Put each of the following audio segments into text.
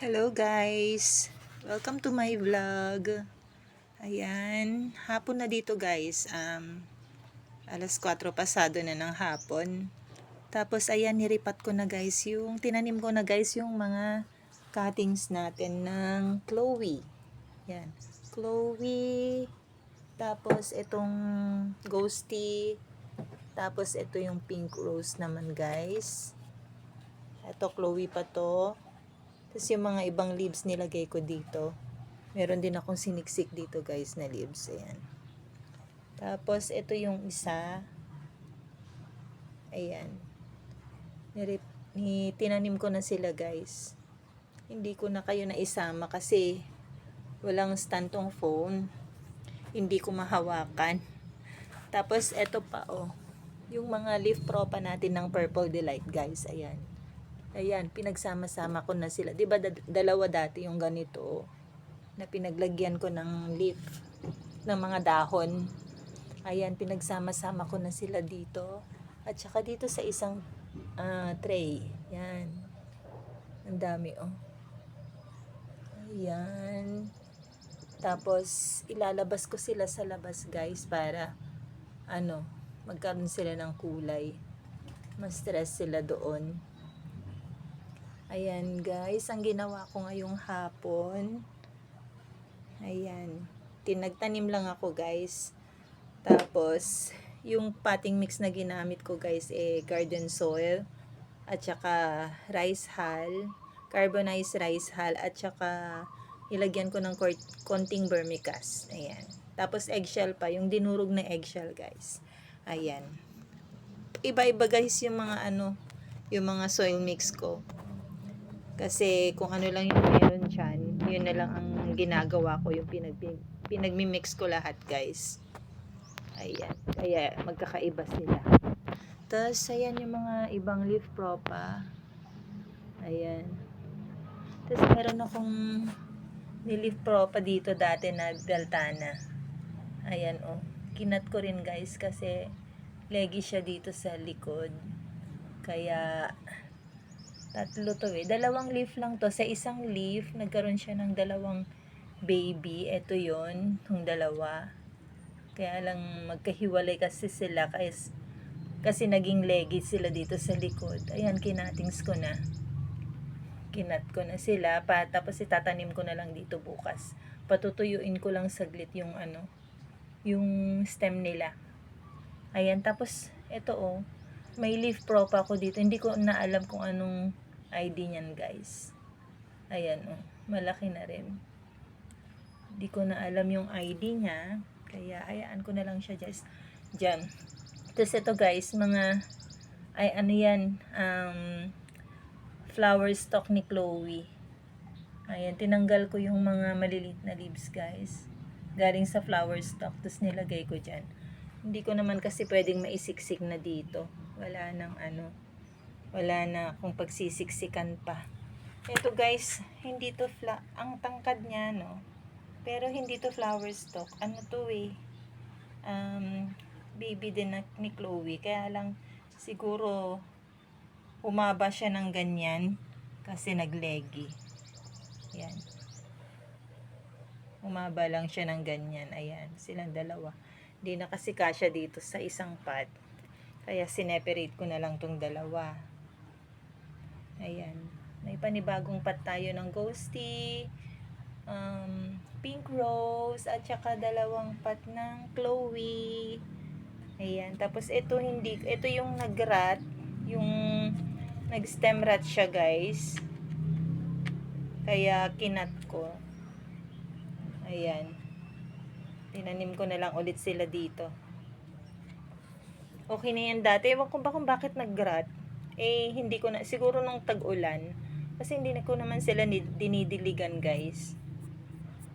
Hello guys! Welcome to my vlog. Ayan, hapon na dito guys. Alas 4 pasado na ng hapon. Tapos ayan, niripat ko na guys tinanim ko na guys yung mga cuttings natin ng Chloe. Yan, Chloe. Tapos itong ghosty. Tapos ito yung pink rose naman guys. Ito Chloe pa to. Tapos yung mga ibang leaves nilagay ko dito. Meron din akong siniksik dito guys na leaves. Ayan. Tapos ito yung isa. Ayan. Tinanim ko na sila guys. Hindi ko na kayo naisama kasi walang stand tong phone. Hindi ko mahawakan. Tapos ito pa oh. Yung mga leaf propa natin ng Purple Delight guys. Ayan. Ayan, pinagsama-sama ko na sila. 'Di ba dalawa dati yung ganito na pinaglagyan ko ng leaf ng mga dahon. Ayan, pinagsama-sama ko na sila dito. At saka dito sa isang tray. Yan. Ang dami oh. Ayan. Tapos ilalabas ko sila sa labas guys para magkaroon sila ng kulay. Mas stress sila doon. Ayan guys, ang ginawa ko ngayong hapon. Ayan. Tinagtanim lang ako guys. Tapos, yung potting mix na ginamit ko guys garden soil. At saka rice hull. Carbonized rice hull. At saka ilagyan ko ng konting vermicast. Ayan. Tapos eggshell pa. Yung dinurog na eggshell guys. Ayan. Iba-iba guys yung mga yung mga soil mix ko. Kasi kung ano lang yung meron dyan, yun na lang ang ginagawa ko, yung pinagmimix ko lahat guys. Ayan, kaya magkakaiba sila. Tapos ayan yung mga ibang leaf propa. Ayan. Tapos meron akong leaf propa dito dati na beltana. Ayan oh, kinat ko rin guys kasi leggy siya dito sa likod. Kaya tatlo to dalawang leaf lang to. Sa isang leaf nagkaroon siya ng dalawang baby. Ito yon, yung dalawa. Kaya lang magkahiwalay kasi sila kasi naging leggy sila dito sa likod. Ayan, kinatings ko na. Kinat ko na sila tapos itatanim ko na lang dito bukas. Patutuyuin ko lang saglit yung yung stem nila. Ayan, tapos ito oh, may leaf propa ako dito. Hindi ko na alam kung anong ID niyan guys. Ayan oh, malaki na rin. Hindi ko na alam yung ID niya. Kaya hayaan ko na lang siya guys. Diyan. Tapos ito guys, mga yan, flower stalk ni Chloe. Ayan, tinanggal ko yung mga maliliit na leaves guys. Galing sa flower stalk. Tapos nilagay ko dyan. Hindi ko naman kasi pwedeng maisiksik na dito. Wala na kung pagsisiksikan pa. Ito guys, hindi to ang tangkad niya no. Pero hindi to flower stalk. Ano to baby din ni Chloe. Kaya lang siguro humaba siya ng ganyan kasi nagleggy. Yan. Humaba lang siya ng ganyan. Ayan, silang dalawa. Hindi na kasi kasya dito sa isang pot. Kaya sineperate ko na lang tong dalawa. Ayan. May panibagong pot tayo ng ghosty, pink rose, at saka dalawang pot ng Chloe. Ayan. Tapos ito yung nag-rat, yung nag-stem rat siya guys. Kaya kinat ko. Ayan. Tinanim ko na lang ulit sila dito. Okay na yan dati. Ewan ko ba kung bakit nag-rat. Hindi ko na, siguro nung tag-ulan. Kasi hindi na ko naman sila dinidiligan guys.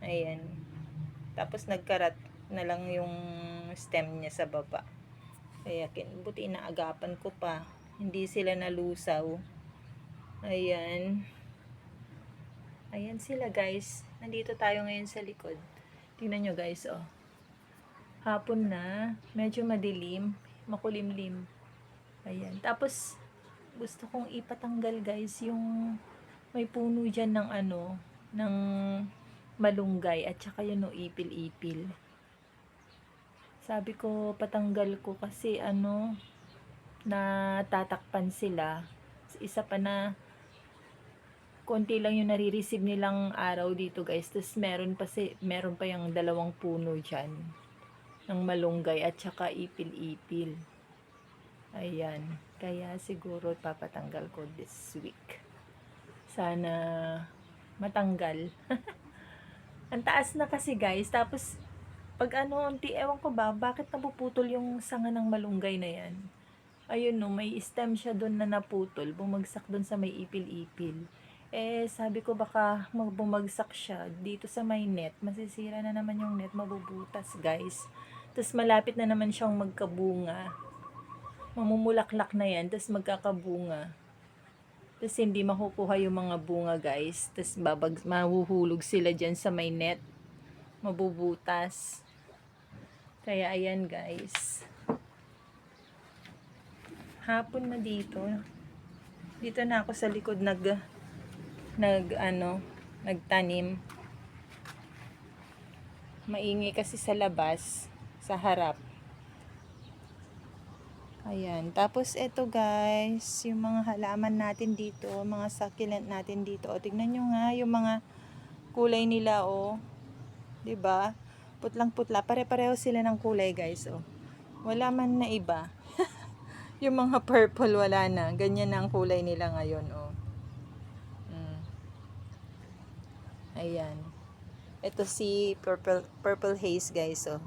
Ayan. Tapos nagkarat na lang yung stem niya sa baba. Kaya buti inaagapan ko pa. Hindi sila nalusaw. Ayan. Ayan sila guys. Nandito tayo ngayon sa likod. Tingnan nyo guys oh. Hapon na. Medyo madilim. Makulimlim. Ayan. Tapos gusto kong ipatanggal guys yung may puno dyan ng ano, ng malunggay at saka yun o ipil-ipil. Sabi ko patanggal ko kasi ano, natatakpan sila. Isa pa na konti lang yung nare-receive nilang araw dito guys. Tapos meron pa yung 2 puno dyan ng malunggay at saka ipil-ipil. Ayan. Kaya siguro papatanggal ko this week. Sana matanggal. Ang taas na kasi guys. Tapos pag ano, ewan ko ba, bakit napuputol yung sanga ng malunggay na yan? Ayun no, may stem siya doon na naputol. Bumagsak doon sa may ipil-ipil. Sabi ko baka bumagsak siya dito sa may net. Masisira na naman yung net, mabubutas guys. Tapos malapit na naman siyang magkabunga. Mamumulaklak na yan, tapos magkakabunga. Tapos hindi makukuha yung mga bunga guys. Tapos mahuhulog sila dyan sa may net. Mabubutas. Kaya ayan guys. Hapon na dito. Dito na ako sa likod nagtanim. Maingay kasi sa labas, sa harap. Ayan. Tapos ito guys, yung mga halaman natin dito, mga succulent natin dito. O tignan nyo nga yung mga kulay nila oh. 'Di ba? Putlang-putla, pare-pareho sila ng kulay guys oh. Wala man na iba. Yung mga purple wala na. Ganyan na ang kulay nila ngayon oh. Ayan. Ito si purple haze guys oh.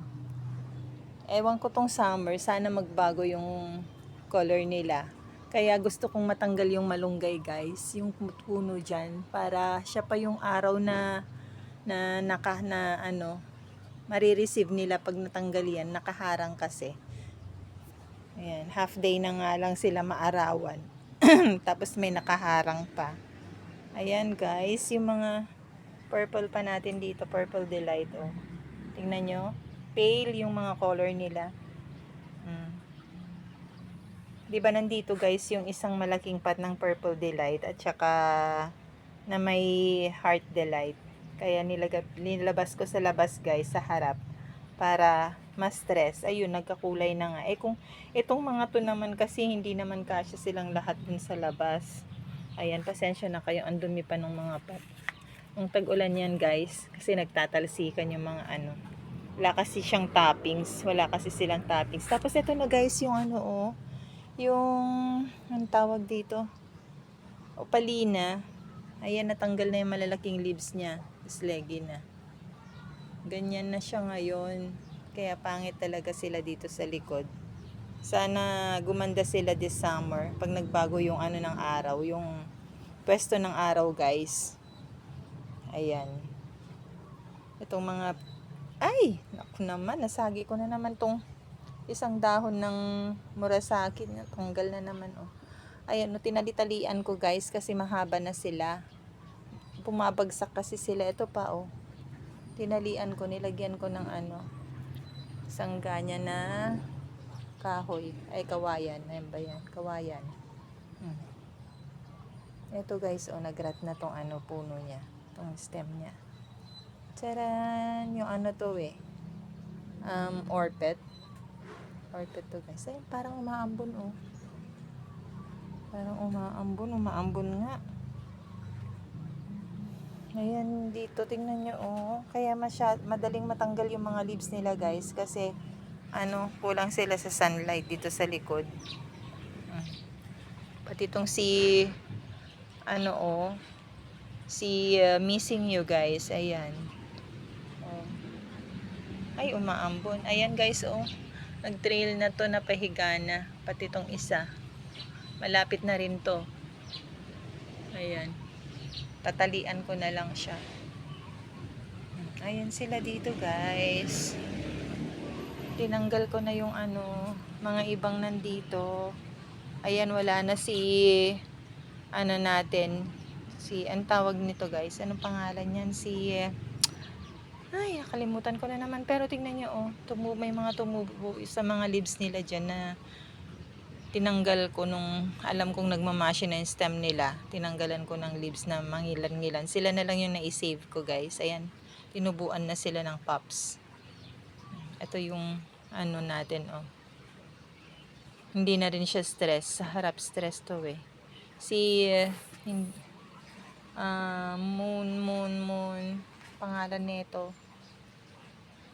Ewan ko tong summer, sana magbago yung color nila. Kaya gusto kong matanggal yung malunggay guys, yung puno dyan, para siya pa yung araw na marireceive nila pag natanggal yan, nakaharang kasi. Ayan, half day na nga lang sila maarawan. Tapos may nakaharang pa. Ayan guys, yung mga purple pa natin dito, purple delight oh. Tingnan nyo, pale yung mga color nila. Di ba nandito guys yung isang malaking pot ng purple delight at saka na may heart delight. Kaya nilabas ko sa labas guys, sa harap, para mas stress. Ayun, nagkakulay na nga. Kung itong mga to naman kasi hindi naman kasya silang lahat dun sa labas. Ayan, pasensya na kayo, ang dumi pa ng mga pot. Ang tag-ulan yan guys, kasi nagtatalsikan yung mga ano. Wala kasi siyang toppings, wala kasi silang toppings. Tapos ito na guys yung ano oh, yung ang tawag dito, opalina. Ayan, natanggal na yung malalaking leaves niya. Slaggy na. Ganyan na siya ngayon. Kaya pangit talaga sila dito sa likod. Sana gumanda sila this summer. Pag nagbago yung ano ng araw, yung pwesto ng araw guys. Ayan. Itong mga, ay, naku naman, nasagi ko na naman tong isang dahon ng murasaki. Natanggal na naman oh. Ayan, no, tinalitalian ko guys kasi mahaba na sila. Bumabagsak kasi sila. Ito pa oh. Tinalian ko, nilagyan ko ng ano, isang ganyan na kahoy. Ay, kawayan. Ayan ba yan? Kawayan. Ito guys oh, nagrat na tong ano, puno niya. Tong stem niya. Tsaran! Yung ano to orpet. Orpet to guys. Ay, parang umaambon oh. Parang umaambon nga. Ayan, dito, tingnan nyo oh. Kaya madaling matanggal yung mga leaves nila guys. Kasi, kulang sila sa sunlight dito sa likod. Pati itong si missing you guys. Ayan. Oh. Ay, umaambon. Ayan guys oh. Nag-trail na to, napahiga na. Pati itong isa. Malapit na rin to. Ayan. Tatalian ko na lang siya. Ayan sila dito guys. Tinanggal ko na yung mga ibang nandito. Ayan, wala na si natin. Ang tawag nito guys. Anong pangalan niyan? Ay, nakalimutan ko na naman. Pero tingnan nyo oh. May mga tumubo sa mga leaves nila dyan na tinanggal ko nung alam kong nagmamashi na yung stem nila. Tinanggalan ko ng leaves na mangilan-ngilan. Sila na lang yung na-save ko guys. Ayan, tinubuan na sila ng pops. Ito yung ano natin oh. Hindi na rin siya stress. Sa harap stress to eh. Si Moon. Pangalan nito.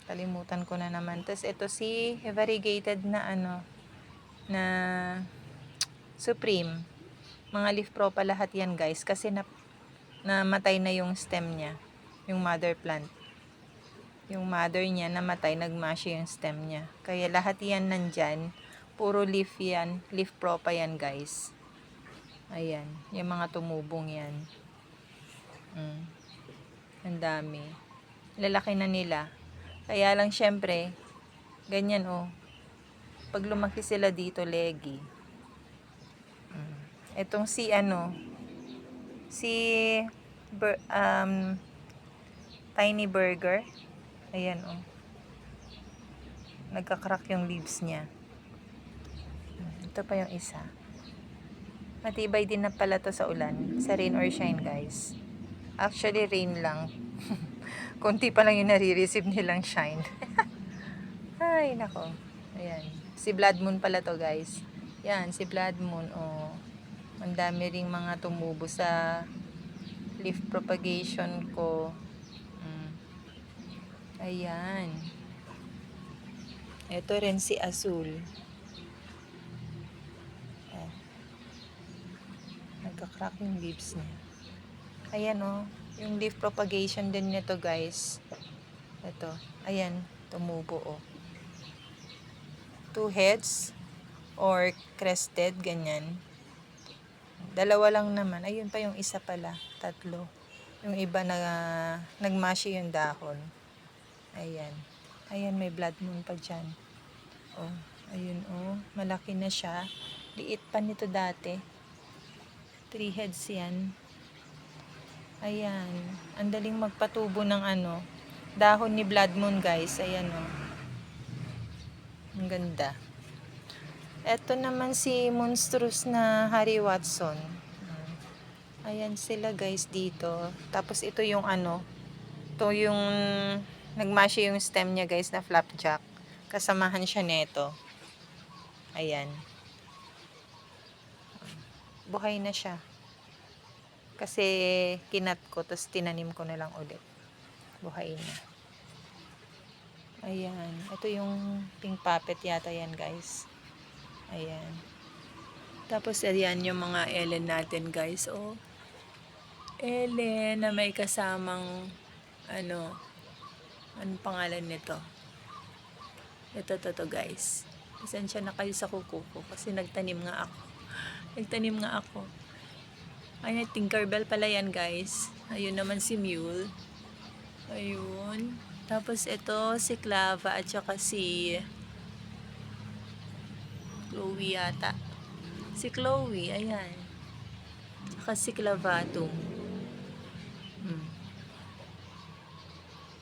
Kalimutan ko na naman. Tapos ito si variegated na ano na Supreme. Mga leaf propa lahat yan guys kasi namatay na yung stem niya, yung mother plant. Yung mother niya namatay, nagmashi yung stem niya. Kaya lahat yan nandyan, puro leaf yan, leaf propa yan guys. Ayan, yung mga tumubong yan. Ang dami. Lalaki na nila. Kaya lang syempre, ganyan oh. Pag lumaki sila dito, leggy. Etong si Tiny Burger. Ayan oh. Nagka-crack yung leaves niya. Ito pa yung isa. Matibay din na pala to sa ulan. Sa rain or shine guys. Actually rain lang. Konti pa lang yung nare-receive nilang shine. Ay nako. Ayan. Si Blood Moon pala to guys. Yan, si Blood Moon oh. Ang dami ring mga tumubo sa leaf propagation ko. Ayan. Ito rin si Azul. Nagka-crack yung leaves niya. Ayan oh. Yung leaf propagation din nito guys. Ito. Ayan. Tumubo oh. 2 heads or crested. Ganyan. Dalawa lang naman. Ayun pa yung isa pala. 3. Yung iba na nagmashi yung dahon. Ayan. Ayan, may blood moon pa dyan. Oh, ayun oh. Malaki na siya. Liit pa nito dati. 3 heads yan. Ayan. Ang daling magpatubo ng dahon ni blood moon guys. Ayan oh. Ang ganda. Ito naman si monstrous na Harry Watson. Ayan sila guys dito. Tapos ito yung ito yung nagmashi yung stem niya guys na flapjack. Kasamahan siya neto. Ayan. Buhay na siya. Kasi kinat ko tapos tinanim ko na lang ulit. Buhay na. Ayan. Ito yung pink puppet yata yan guys. Ayan. Tapos ayan yung mga Ellen natin guys. Oh. Ellen na may kasamang anong pangalan nito? Ito guys. Pasensya na kayo sa kuko ko kasi nagtanim nga ako. Ay, Tinkerbell pala yan guys. Ayun naman si Mule. Ayun. Tapos ito si Clava at saka si Chloe yata. Si Chloe, ayan. Saka si Clavatum.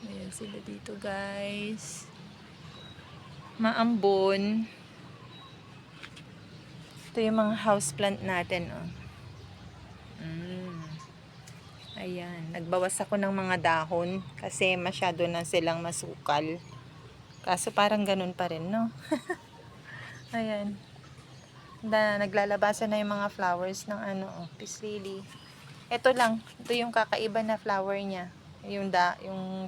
Ayan sila dito guys. Maambon. Ito yung mga houseplant natin oh. Ayan. Nagbawas ako ng mga dahon kasi masyado na silang masukal. Kaso parang ganun pa rin no. Ayan. Naglalabasan na yung mga flowers ng peace lily. Ito lang, ito yung kakaiba na flower niya. Yung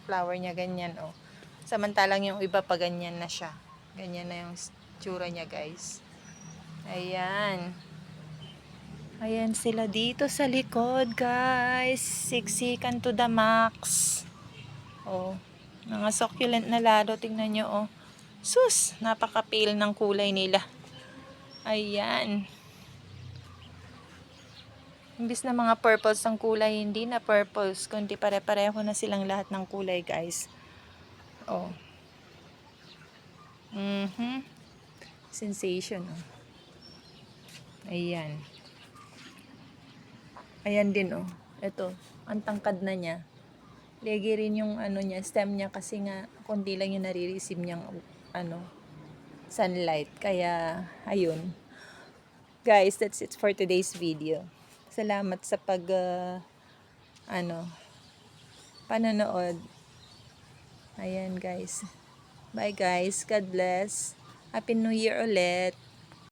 flower niya ganyan oh. Samantalang yung iba pa ganyan na siya. Ganyan na yung tsura niya guys. Ayan. Ayan sila dito sa likod guys. Siksikan to the max. Oh, mga succulent na lalo. Tingnan nyo oh. Sus, napaka-pale ng kulay nila. Ayan. Imbis na mga purples ang kulay, hindi na purples, kundi pare-pareho na silang lahat ng kulay guys. Oh. Sensation oh. Ayan. Ayan din oh. Ito, ang tangkad na niya. Legi rin yung niya, stem niya kasi nga konti lang yung nare-receive niyang sunlight. Kaya ayun. Guys, that's it for today's video. Salamat sa panonood. Ayan guys. Bye guys. God bless. Happy New Year ulit.